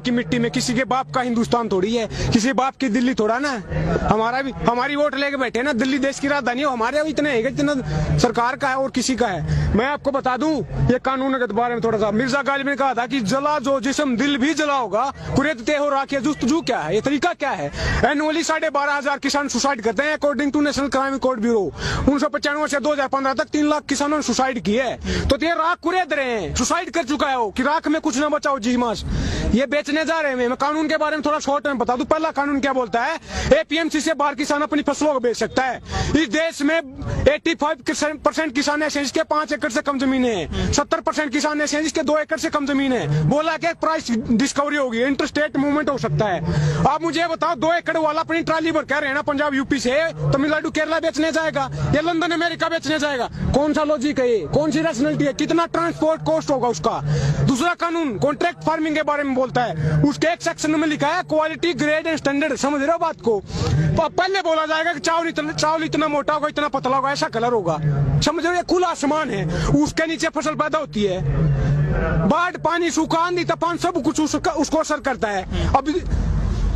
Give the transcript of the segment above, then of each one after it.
की मिट्टी में, किसी के बाप का हिंदुस्तान थोड़ी है, किसी बाप की दिल्ली थोड़ा ना। हमारी वोट लेके बैठे ना, दिल्ली देश की राजधानी, हमारे इतने है जितना सरकार का है और किसी का है। मैं आपको बता दूं, ये कानून के बारे में थोड़ा सा, मिर्जा गालिब ने कहा था कि जला जो जिस्म दिल भी जला होगा, कुरेदते हो राखिए जुस्तजू क्या है, ये तरीका क्या है। एनुअली 12,500 किसान सुसाइड करते हैं according to National Crime Record Bureau. 1995 से 2015 तक 3 लाख किसानों ने सुसाइड किया है। तो ये राख कुरेद रहे हैं, सुसाइड कर चुका है वो, कि राख में कुछ ना बचाओ जी मास, ये बेचने जा रहे हैं। मैं कानून के बारे में थोड़ा शॉर्ट में बता दूं। पहला कानून क्या बोलता है, एपीएमसी से बाहर किसान अपनी फसलों को बेच सकता है। इस देश में 85% किसान ऐसे हैं जिसके 5 एकड़ से कम जमीन है, 70% किसान ऐसे हैं जिसके 2 एकड़ से कम जमीन है। बोला कि प्राइस डिस्कवरी होगी, इंटरस्टेट मूवमेंट हो सकता है। आप मुझे बताओ, 2 एकड़ वाला अपनी ट्राली भर कह रहे हैं ना, पंजाब यूपी से तमिलनाडु केरला बेचने जाएगा या लंदन अमेरिका बेचने जाएगा? कौन सा लॉजिक है ये, कौन सी रैशनैलिटी है, कितना ट्रांसपोर्ट कॉस्ट होगा उसका? दूसरा कानून कॉन्ट्रैक्ट फार्मिंग के बारे में बोलता है, उसके एक सेक्शन में लिखा है क्वालिटी ग्रेड एंड स्टैंडर्ड। समझ रहे हो बात को? पहले बोला जाएगा कि चावल इतना मोटा होगा, इतना पतला होगा, ऐसा कलर होगा। समझ रहे हो, खुला आसमान है, उसके नीचे फसल पैदा होती है। बाढ़, पानी, सूखा, आंधी, तूफान सब कुछ उसको असर करता है।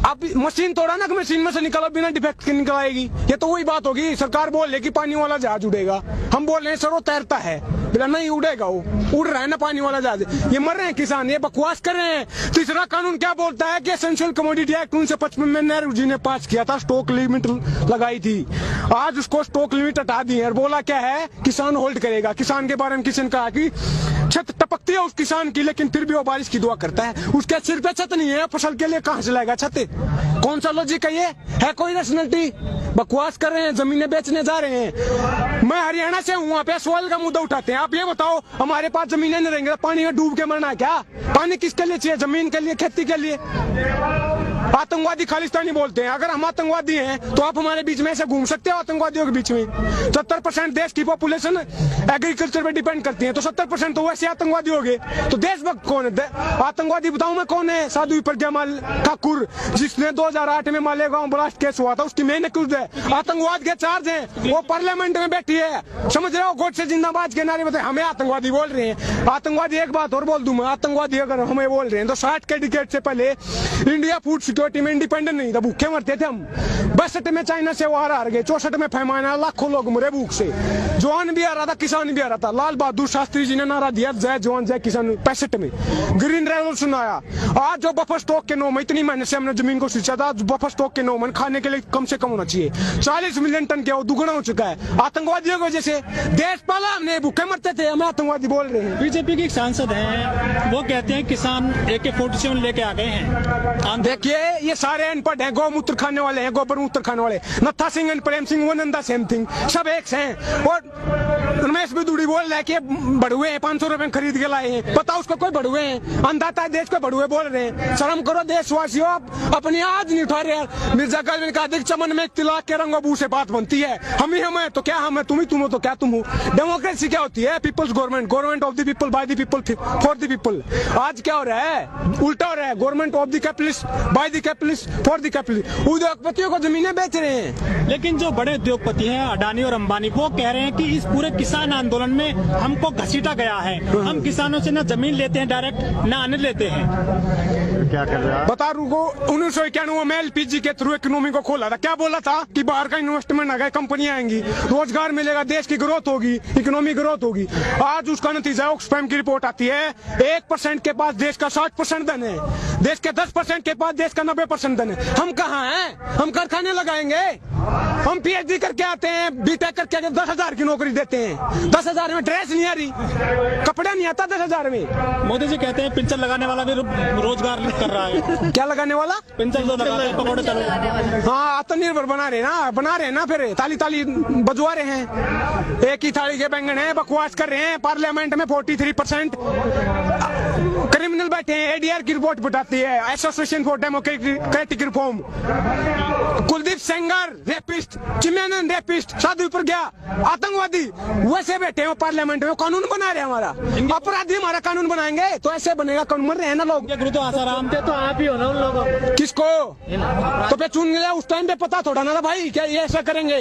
अब मशीन तोड़ा ना कि मशीन में से निकला बिना डिफेक्ट के निकल आएगी, ये तो वही बात होगी। सरकार बोल रही कि पानी वाला जहाज उड़ेगा, हम बोल रहे हैं सर वो तैरता है, बिना नहीं उड़ेगा, वो उड़ रहा है ना पानी वाला जहाज। ये मर रहे हैं किसान, ये बकवास कर रहे हैं। तीसरा कानून क्या बोलता है कि एसेंशियल कमोडिटी एक्ट 1955 में नेहरू जी ने पास किया था, स्टॉक लिमिट लगाई थी। आज उसको स्टॉक लिमिट हटा दी है और बोला क्या है, किसान होल्ड करेगा। किसान के बारे में किसी ने कहा कि छत टपकती है उस किसान की, लेकिन फिर भी वो बारिश की दुआ करता है। उसके सिर पे छत नहीं है, फसल के लिए कहां से लाएगा छत? कौन सा लॉजिक है ये? है कोई रैशनैलिटी? बकवास कर रहे हैं, जमीनें बेचने जा रहे हैं। मैं हरियाणा से हूँ, वहाँ पे सवाल का मुद्दा उठाते हैं। आप ये बताओ, हमारे पास जमीनें नहीं रहेंगे, पानी में डूब के मरना है क्या? पानी किसके लिए चाहिए? जमीन के लिए, खेती के लिए। आतंकवादी खालिस्तानी बोलते हैं। अगर हम आतंकवादी हैं तो आप हमारे बीच में ऐसे घूम सकते हो आतंकवादियों के बीच में? 70% देश की पॉपुलेशन एग्रीकल्चर पे डिपेंड करती है, तो 70% तो वैसे आतंकवादी हो गए। तो देशभक्त कौन है? आतंकवादी बताऊं मैं कौन है? साधु प्रज्ञामाल ठाकुर, जिसने 2008 में मालेगांव ब्लास्ट केस हुआ था, उसकी मेन एक्यूज है, आतंकवाद के चार्ज है। वो पार्लियामेंट में बैठी है, समझ रहे हो? गोडसे जिंदाबाद के नारे बताए, हमें आतंकवादी बोल रहे हैं। आतंकवादी, एक बात और बोल दूं मैं, आतंकवादी अगर हमें बोल रहे हैं तो 60 के डिकेड से पहले इंडिया फूड सिक्योरिटी में इंडिपेंडेंट नहीं था, भूखे मरते थे हम। 62 में चाइना से वार हार गए, 64 में फैमान आया, लाखों लोग मरे भूख से। जवान भी आ रहा था, किसान भी आ रहा था। लाल बहादुर शास्त्री जी ने नारा दिया, जय जवान जय किसान। 65 में ग्रीन रेवोल्यूशन आया। आज जो बफर स्टॉक के 9 में, इतनी मेहनत से हमने जमीन को सींचा था, बफर स्टॉक के 9 में खाने के लिए कम से कम होना चाहिए। 40 मिलियन टन क्या दुगना हो चुका है आतंकवादियों की वजह से। देश पाला हमने, भूखे मरते थे, हमें आतंकवादी बोल रहे हैं। बीजेपी के एक सांसद हैं, वो कहते हैं किसान AK-47 लेके आ गए हैं। देखिए, ये सारे अनपढ़ हैं, गौमूत्र खाने वाले हैं, गोबर मूत्र खाने वाले। नत्था Singh and Prem Singh one and the same thing, सब एक से हैं। और रमेश बिदुड़ी बोल रहा है कि बड़ुए हैं, 500 रुपए खरीद के लाए हैं। पता उसको कोई बड़ुए हैं? अंधाता है देश को बड़ुए बोल रहे हैं। शर्म करो देशवासियों, अपनी आज नहीं उठा रहे यार। मिर्जा गालिब ने कहा, चमन में तिलक के रंगों से बात बनती है। हम ही हम है तो क्या हम है, तुम ही तुम हो तो क्या तुम हो। डेमोक्रेसी क्या होती है? People's government, government of the people, by the people, for the people. आज क्या हो रहा है? उल्टा हो रहा है, government of the capitalist, by the capitalist, for the capitalist. उद्योगपतियों को जमीनें बेच रहे हैं। लेकिन जो बड़े उद्योगपति हैं, अडानी और अंबानी, वो कह रहे हैं कि इस पूरे किसान आंदोलन में हमको घसीटा गया है। हम किसानों से ना जमीन लेते हैं डायरेक्ट, ना अन्न लेते हैं। क्या कर रहा है? बता रुको, 1991 में LPG के थ्रू इकोनॉमी को खोला था। क्या बोला था कि बाहर का इन्वेस्टमेंट आ गया, कंपनियां आएंगी, रोजगार मिलेगा, देश की ग्रोथ होगी, इकोनॉमी ग्रोथ होगी। आज उसका नतीजा ऑक्सफैम की रिपोर्ट आती है, 1% के पास देश का 60% धन है, देश के 10% के पास देश का 90% धन है। हम कहाँ हैं? हम कारखाने लगाएंगे? हम PhD करके आते हैं, BTech करके 10,000 की नौकरी देते हैं। 10,000 में ड्रेस नहीं आ रही, कपड़ा नहीं आता 10,000 में। मोदी जी कहते हैं पिंचर लगाने वाला भी रोजगार कर रहा है। क्या लगाने वाला? पिंचर जो लगा रहे हैं, पकौड़े तल रहे हैं। हाँ, आत्मनिर्भर बना रहे ना, फिर ताली ताली बजवा रहे हैं। एक ही थाली के बैंगन है, बकवास कर रहे हैं। पार्लियामेंट में 43% क्रिमिनल बैठे हैं। ADR की रिपोर्ट बताती है, association for democratic reform. Kuldeep Sengar rapist, Chinmayanand rapist, साधु प्रज्ञा आतंकवादी, वैसे बैठे हैं पार्लियामेंट में, कानून बना रहे हैं हमारा। अपराधी हमारा कानून बनाएंगे तो ऐसे बनेगा कानून। मर रहे हैं ना लोग। गुरु तो आसाराम थे, तो आप ही हो ना उन लोगों। किसको? तो पे चुन लिया, उस टाइम पे पता थोड़ा ना था भाई क्या ये ऐसा करेंगे।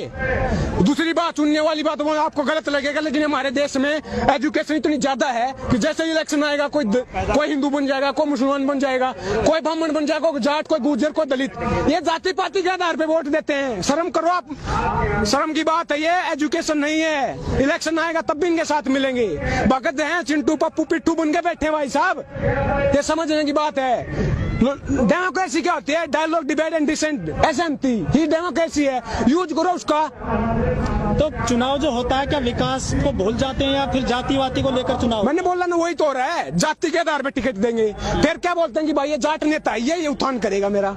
दूसरी बात, चुनने वाली बात वो आपको गलत लगेगा, लेकिन हमारे देश में एजुकेशन इतनी ज्यादा है कि जैसे इलेक्शन आएगा कोई कोई हिंदू बन जाएगा, कोई मुसलमान बन जाएगा, कोई ब्राह्मण बन जाएगा, कोई जाट, कोई गुर्जर, कोई दलित। ये जाति पाति के आधार पे वोट देते हैं। शर्म करो आप, शर्म की बात है ये, एजुकेशन नहीं है। इलेक्शन आएगा तब भी इनके साथ मिलेंगे। भगत हैं चिंटू पप्पू पिट्ठू बन के बैठे भाई साहब, ये समझने की बात है। डेमोक्रेसी क्या होती है? डायलॉग, डिबेट एंड डिसेंट, एसएमटी ही डेमोक्रेसी है। यूज करो उसका। तो चुनाव जो होता है क्या विकास को भूल जाते हैं या फिर जातिवादी को लेकर चुनाव? मैंने बोला ना, वही तो हो रहा है। जाति के आधार पे टिकट देंगे, फिर क्या बोलते हैं कि भाई ये जाट नेता है, ये उत्थान करेगा मेरा।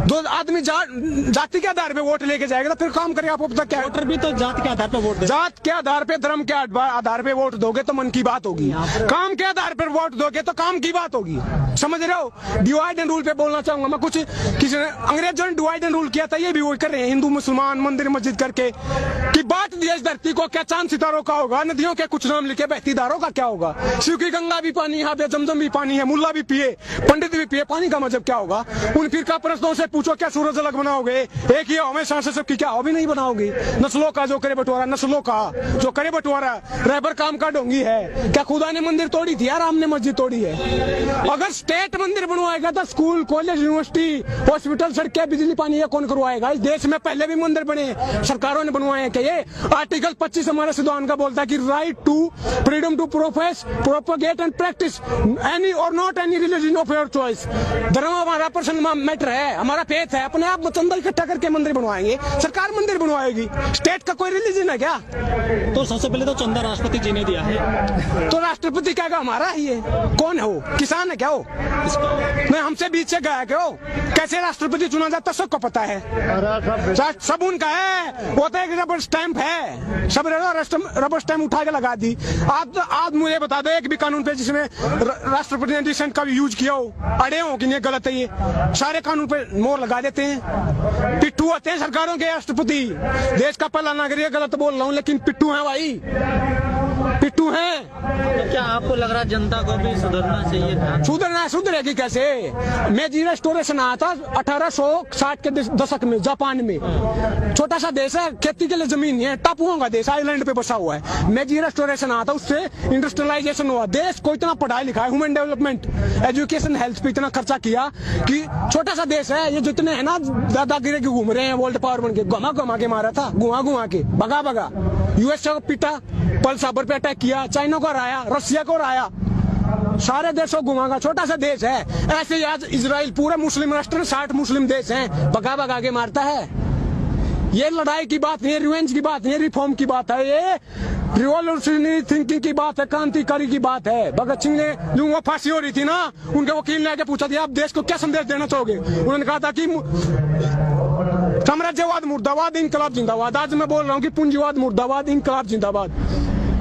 दो आदमी जाति के आधार पे वोट लेके जाएगा तो फिर काम करेगा। आपको पता क्या, वोटर भी तो जाति के आधार पर वोट, जात के आधार पे, धर्म के आधार पे वोट दोगे तो मन की बात होगी। काम के आधार पर वोट दोगे तो काम की बात होगी। समझ रहे हो? डिवाइड एंड रूल पे बोलना चाहूंगा मैं। कुछ किसी ने, अंग्रेजों ने डिवाइड एंड रूल किया था, ये भी वही कर रहे हैं। हिंदू मुसलमान मंदिर मस्जिद करके कि बांट दिया इस धरती को। क्या चांद सितारों का होगा? नदियों के कुछ नाम लिखे, बहती धारों का क्या होगा? शिव की गंगा भी पानी, यहाँ पे जमजम भी पानी है, मुल्ला भी पिए, पंडित भी पिए, पानी का मतलब क्या होगा? उन फिरका परस्तों से पूछो क्या सूरज अलग बनाओगे? एक ही हमेशा से सबकी क्या हो भी नहीं बनाओगे? नस्लों का जो करे बंटवारा, नस्लों का जो करे बंटवारा, रहबर काम का ढोंगी है। क्या खुदा ने मंदिर तोड़ी थी? राम ने मस्जिद तोड़ी है। अगर स्टेट मंदिर बनवाएगा तो स्कूल, कॉलेज, यूनिवर्सिटी, हॉस्पिटल, सड़कें, बिजली, पानी ये कौन करवाएगा? इस देश में पहले भी मंदिर बने, सरकारों ने बनवाए हैं। क्या ये आर्टिकल 25 हमारे संविधान का बोलता है कि right to freedom to profess, propagate and practise any or not any religion of your choice. धर्म हमारा पर्सनल मैटर है, हमारा फेथ है। अपने आप चंदा इकट्ठा करके मंदिर बनवाएंगे, सरकार मंदिर बनवाएगी। स्टेट का कोई रिलीजन है क्या? तो सबसे पहले तो चंदा राष्ट्रपति जी ने दिया है। तो राष्ट्रपति क्या हमारा ही है? कौन है वो? किसान है क्या वो? नहीं, हमसे बीच से गया क्या वो? कैसे राष्ट्रपति चुना जाता सबको पता है, सब उनका है। वो तो एक रबर स्टैंप है, सब रबर स्टैंप उठा के लगा दी। आप मुझे बता दो एक भी कानून पे जिसमें राष्ट्रपति ने डिसेंट का भी यूज किया हो, अड़े हो कि नहीं गलत है ये? सारे कानून पे मोहर लगा देते हैं। पिट्ठू होते हैं सरकारों के राष्ट्रपति। देश का पहला नागरिक, गलत बोल रहा हूँ लेकिन पिट्ठू है भाई, पिट्ठू है। तो क्या आपको लग रहा है जनता को भी सुधरना चाहिए? सुधरेगी कैसे? मेजी रेस्टोरेशन आया था 1860 के दशक में जापान में। छोटा सा देश है, खेती के लिए जमीन नहीं है, टापुओं का देश, आइलैंड पे बसा हुआ है। मेजी रेस्टोरेशन आया था, उससे इंडस्ट्रियलाइजेशन हुआ। देश को इतना पढ़ाई लिखा है, ह्यूमन डेवलपमेंट, एजुकेशन, हेल्थ पे इतना खर्चा किया कि छोटा सा देश है। ये जितने है ना दादागिरी के घूम रहे हैं, वर्ल्ड पावर बन के, घुमा के मारा था, घुमा के भगा यूएस को पीटा, पर्ल हार्बर पे अटैक किया, चाइना को हराया, रसिया को हराया, सारे देशों घुमागा। छोटा सा देश है। ऐसे ही आज इजराइल पूरे मुस्लिम राष्ट्र, 60 मुस्लिम देश हैं, भगा के मारता है। ये लड़ाई की बात नहीं है, रिवेंज की बात नहीं है, रिफॉर्म की बात है। ये रिवॉल्यूशनरी थिंकिंग की बात है, क्रांतिकारी की बात है। भगत सिंह ने जो वो फांसी हो रही थी ना, उनके वकील ने आके पूछा था आप देश को क्या संदेश देना चाहोगे? उन्होंने कहा था कि साम्राज्यवाद मुर्दाबाद, इनकलाब जिंदाबाद। आज मैं बोल रहा हूँ कि पूंजीवाद मुर्दाबाद, इनकलाब जिंदाबाद।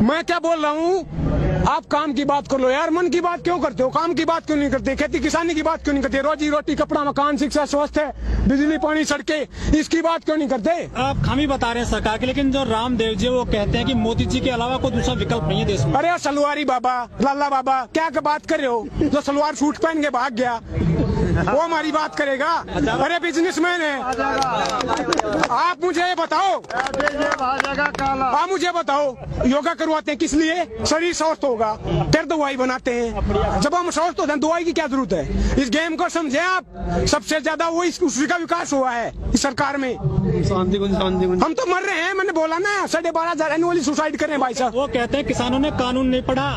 मैं क्या बोल रहा हूँ? आप काम की बात कर लो यार, मन की बात क्यों करते हो? काम की बात क्यों नहीं करते? खेती किसानी की बात क्यों नहीं करते? रोजी रोटी, कपड़ा, मकान, शिक्षा, स्वास्थ्य, बिजली, पानी, सड़कें, इसकी बात क्यों नहीं करते? आप खामी बता रहे हैं सरकार की, लेकिन जो रामदेव जी वो कहते हैं कि मोदी जी के अलावा कोई दूसरा विकल्प नहीं है देश में। अरे सलवारी बाबा, लाला बाबा, क्या बात कर रहे हो? जो सलवार सूट पहन के भाग गया वो हमारी बात करेगा? अरे बिजनेसमैन है। आप मुझे ये बताओ, आप मुझे बताओ, योगा करवाते हैं किस लिए? शरीर स्वस्थ होगा, फिर दवाई बनाते हैं। जब हम स्वस्थ होते हैं दवाई की क्या जरूरत है? इस गेम को समझे आप। सबसे ज्यादा वो उसी का विकास हुआ है इस सरकार में। हम तो मर रहे हैं, मैंने बोला ना, 12,500 एनुअली सुसाइड कर रहे हैं भाई साहब। वो कहते हैं किसानों ने कानून नहीं पढ़ा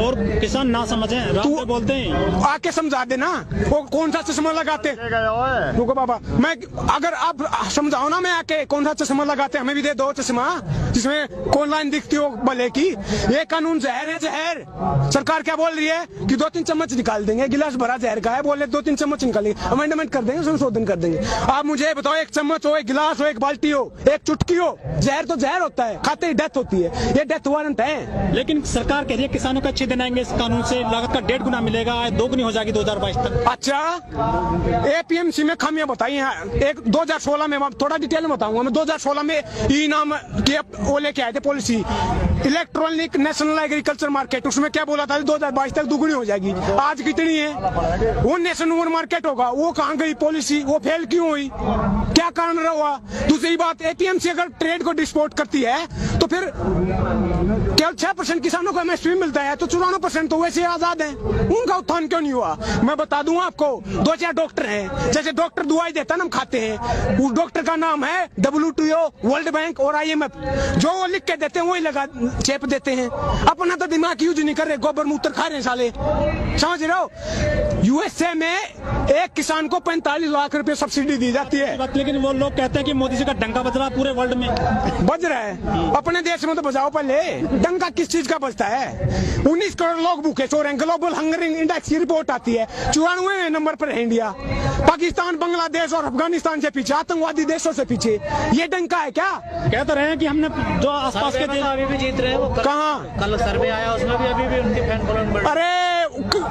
और किसान ना समझे, रामदेव बोलते हैं। आके समझा देना वो कौन सा चश्मा लगाते। रुको बाबा, मैं अगर आप समझाओ ना, मैं आके कौन सा चश्मा लगाते, हमें भी दे दो चश्मा जिसमें कौन लाइन दिखती हो भले की। ये कानून जहर है, जहर। सरकार क्या बोल रही है कि 2-3 चम्मच निकाल देंगे, गिलास भरा जहर का है, बोले 2-3 चम्मच निकालेंगे, अमेंडमेंट कर देंगे, संशोधन कर देंगे। आप मुझे बताओ, एक चम्मच हो, एक गिलास हो, एक बाल्टी हो, एक चुटकी हो, जहर तो जहर होता है, खाते ही डेथ होती है। ये डेथ वारंट है। लेकिन सरकार कह रही है किसानों को अच्छे दिन आएंगे, इस कानून से लागत का 1.5 गुना मिलेगा, 2 गुनी हो जाएगी 2022 तक। अच्छा, एपीएमसी में खामियां बताई हैं। एक 2016 में, थोड़ा डिटेल में बताऊंगा मैं। 2016 में ई नाम की वो लेके आए थे policy, electronic national agriculture market. उसमें क्या बोला था 2022 तक दुगुनी हो जाएगी। आज कितनी है? वो नेशनल मार्केट होगा, वो कहाँ गई पॉलिसी? वो फेल क्यों हुई? क्या कारण रहा? दूसरी बात, एपीएमसी अगर ट्रेड को डिस्पोर्ट करती है तो फिर केवल 6% किसानों को MSP मिलता है, तो 94% तो वैसे आजाद हैं, उनका उत्थान क्यों नहीं हुआ? मैं बता दूं आपको, 2-4 डॉक्टर हैं, जैसे डॉक्टर दवाई देता ना हम खाते हैं, उस डॉक्टर का नाम है WTO, वर्ल्ड बैंक और IMF, जो वो लिख के देते हैं वही लगा चेप देते हैं, अपना तो दिमाग यूज नहीं कर रहे, गोबर मूत्र खा रहे हैं साले, समझ रहे हो? USA में एक किसान को 45 लाख रुपए सब्सिडी दी जाती है। लेकिन वो लोग कहते हैं कि मोदी जी का डंका बज रहा है पूरे वर्ल्ड में। बज रहा है, अपने देश में तो बजाओ पहले, डंका किस चीज का बजता है? 19 करोड़ लोग भूखे सो रहे हैं, ग्लोबल हंगर इंडेक्स की रिपोर्ट आती है, 94वें नंबर पर है इंडिया, पाकिस्तान, बांग्लादेश और अफगानिस्तान से पीछे, आतंकवादी देशों से पीछे। ये डंका है क्या? कह तो रहे हैं कि हमने जो आसपास के देश अभी भी जीत रहे हैं वो। कहाँ? कल सर्वे आया, उसमें भी अभी भी उनके फैन फॉलोइंग बढ़। अरे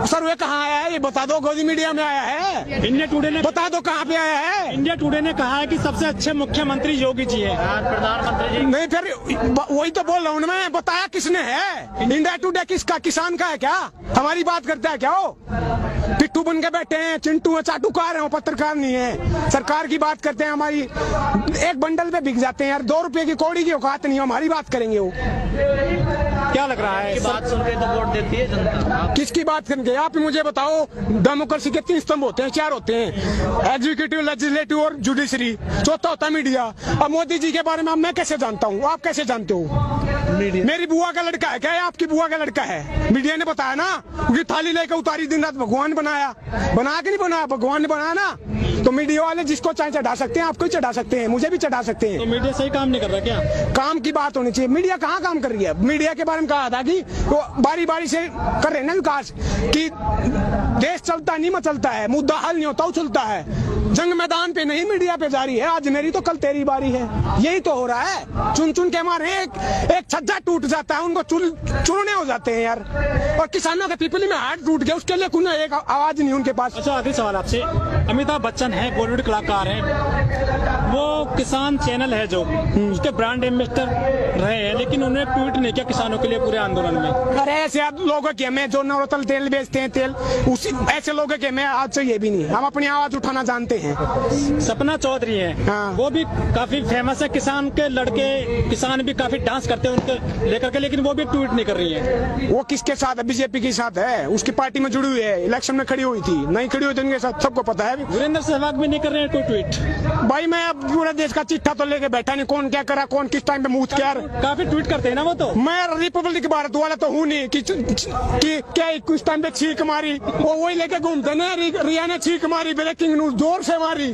सर्वे कहाँ आया है ये बता दो, गोदी मीडिया में आया है? इंडिया टुडे ने बता दो कहाँ पे आया है? इंडिया टुडे ने कहा है कि सबसे अच्छे मुख्यमंत्री योगी जी हैं। प्रधानमंत्री जी नहीं, फिर वही तो बोल रहा हूँ मैं, बताया किसने है? इंडिया टुडे किसका? किसान का है क्या? हमारी बात करता है क्या वो? पिट्ठू बन के बैठे हैं, चिंटू है, चाटुकार है, वो पत्रकार नहीं है। सरकार की बात करते हैं, हमारी एक बंडल पे बिक जाते हैं यार, 2 रुपए की कौड़ी की औकात नहीं है, हमारी बात करेंगे वो। क्या लग रहा है? बात सुन के तो वोट देती है जनता। किसकी बात करेंगे आप ही मुझे बताओ? डेमोक्रेसी के 3 स्तंभ होते हैं, 4 होते हैं, एग्जीक्यूटिव, लेजिस्लेटिव और जुडिशरी, चौथा होता है मीडिया। अब मोदी जी के बारे में मैं कैसे जानता हूँ, आप कैसे जानते हो? मेरी बुआ का लड़का है क्या? आपकी बुआ का लड़का है? मीडिया ने बताया ना, उनकी थाली लेकर उतारी, दिन रात भगवान बनाया, बना के नहीं बनाया, भगवान ने बनाया ना। तो मीडिया वाले जिसको चाहे चढ़ा सकते हैं, आपको ही चढ़ा सकते हैं, मुझे भी चढ़ा सकते हैं। तो मीडिया सही काम नहीं कर रहा क्या? काम की बात होनी चाहिए, मीडिया कहाँ काम कर रही है? मीडिया के बारे में कहा था कि वो बारी बारी से कर रहे हैं ना विकास, कि देश चलता नहीं मचलता है, मुद्दा हल नहीं होता उछलता है, जंग मैदान पे नहीं मीडिया पे जारी है, आज मेरी तो कल तेरी बारी है, यही तो हो रहा है। चुन चुन के मारे एक छज्जा टूट जाता है, उनको चुनने हो जाते हैं यार, और किसानों के पिपली में हाथ टूट गया, उसके लिए कोई एक आवाज नहीं उनके पास। अच्छा, आखिरी सवाल आपसे, अमिताभ बच्चन है, बॉलीवुड कलाकार है, वो किसान चैनल है जो उसके ब्रांड एम्बेसडर रहे हैं, लेकिन उन्होंने ट्वीट नहीं किया किसानों के लिए पूरे आंदोलन में। अरे ऐसे लोगों के हमें जो नवरत्न तेल बेचते हैं, तेल उसी ऐसे लोगों के हमें आज चाहिए भी नहीं, हम अपनी आवाज उठाना जानते हैं। सपना चौधरी है, हाँ। वो भी काफी फेमस है, किसान के लड़के, किसान भी काफी डांस करते हैं उनके लेकर के, लेकिन वो भी ट्वीट नहीं कर रही है। वो किसके साथ है? बीजेपी के साथ है, उसकी पार्टी में जुड़ी हुई है, इलेक्शन में खड़ी हुई थी, नहीं खड़ी हुई थी उनके साथ, सबको पता है। वीरेंद्र सहवाग भी नहीं कर रहे हैं कोई ट्वीट। भाई मैं अब पूरे देश का चिट्ठा तो लेके बैठा नहीं, कौन क्या करा, कौन किस टाइम पे मुंह क्या। काफी ट्वीट करते हैं ना वो तो। मैं रिपब्लिक भारत वाला तो हूँ नहीं कि क्या कुछ टाइम पे छींक मारी, वो वही लेके घूमते ना, रिया ने छींक मारी, ब्रेकिंग न्यूज जोर से मारी,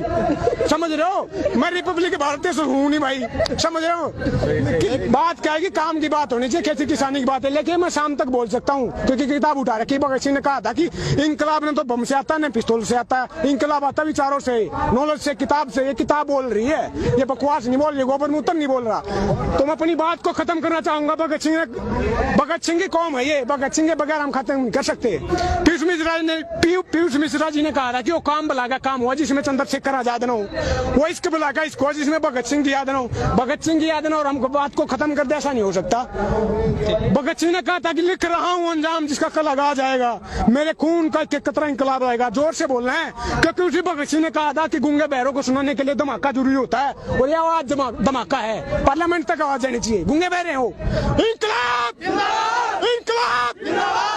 समझ रहे हो? मैं रिपब्लिक भारत से हूँ नहीं भाई, समझ रहे हो? बात क्या है कि काम की बात होनी चाहिए, खेती किसानी की बात है, लेकिन मैं शाम तक बोल सकता हूँ, क्योंकि किताब उठा रखी। भगत सिंह ने कहा था कि इनकलाब ने तो बम से आता है, न पिस्तौल से आता है, इनकलाब आता विचारों से, नॉलेज से, किताब से। ये किताब बोल रही है, ये बकवास नहीं बोल रही, गोबर मूत्र नहीं बोल रहा। तो मैं अपनी बात को खत्म करना चाहूंगा। भगत सिंह की कौम है ये, भगत सिंह के बगैर हम खत्म नहीं कर सकते। पीयूष मिश्रा जी ने कहा था कि वो काम बुलागा काम हुआ जिसमें चंद्रशेखर आजाद न हो, वो इसके बुलागा इसको जिसमें भगत सिंह की याद न हो, भगत सिंह की याद न हो, और हमको बात को खत्म कर दे, ऐसा नहीं हो सकता। भगत सिंह ने कहा था कि लिख रहा हूँ अंजाम जिसका कल आगा जाएगा, मेरे खून का एक कतरा इंकलाब आएगा। जोर से बोलना है, क्योंकि उसी भगत सिंह ने कहा था कि गूंगे बहरों को सुनाने के लिए धमाका जरूरी होता है, और ये आवाज धमाका है, पार्लियामेंट तक आवाज जानी चाहिए। गूंगे बहरे हो, इंकलाब, इंकलाब।